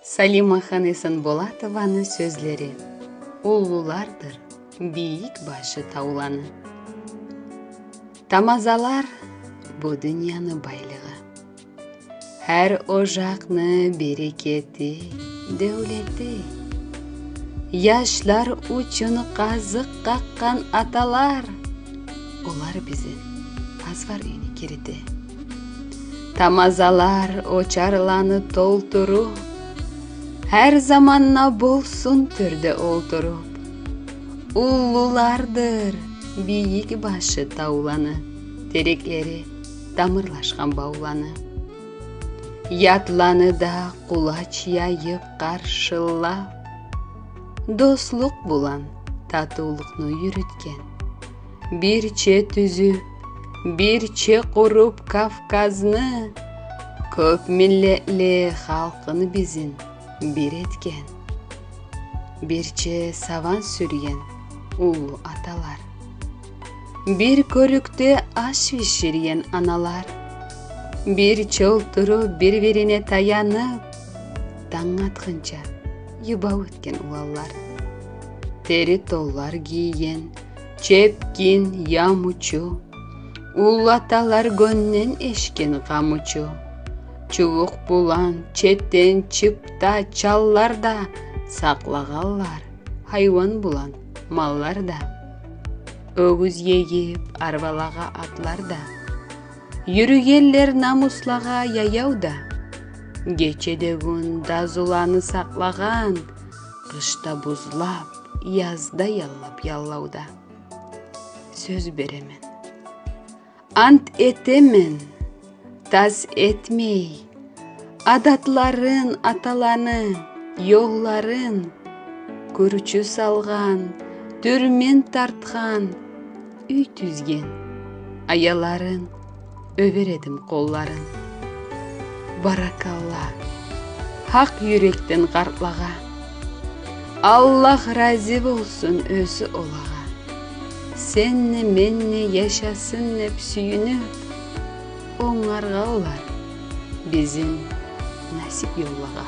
Салима Ханесын Болатованың сөзлері. Уллулардыр бейік башы тауланы. Тамазалар бұл дүнияны байлығы. Әр ожақны берекеті, дәулеті. Яшлар учын қазық қаққан аталар. Олар бізін азвар үйіне кереді. Тамазалар очарланы толтыру. Әр заманна болсын түрді олтырып. Уллулардыр бейік башы тауланы. Тереклері тамырлашқан бауланы. Ятланы да құлач яйып қаршылап. Дослық бұлан татулықны үйреткен. Бірче түзі, бірче құрып Кавказны. Көп миллетлі халқын бізін бір еткен. Бірче саван сүрген улы аталар. Bir körükte aş pişirgen analar. Bir çolturu birbirine tayanıp, taң atқанша yıbау etken ulallar. Teri tollar giyen, çepkin yamuçu. Ullatalar gönnen eşken gamuçu. Çubuk bulan çetten çıpta çallarda saklağallar. Hayvan bulan mallarda. Ögüz yeyip arбалаға atlarda. Yürügeller namuslağa yayauda. Geçede gün dazulаны saklağan. Kışta buzlap, yazda yallap yallauda. Söz beremen. Ant etemen. Tas etmey. Adatların atalanı, yolların. Көрүчү салган, түрмен тартқан, үй түзген, аяларын, өбередім қолларын. Баракалла, хақ юректен қартлаға, Аллах разы болсын өзі олаға. Сенне менне яшасын неп сүйініп, оңарға олар, бізін насип yolлаға.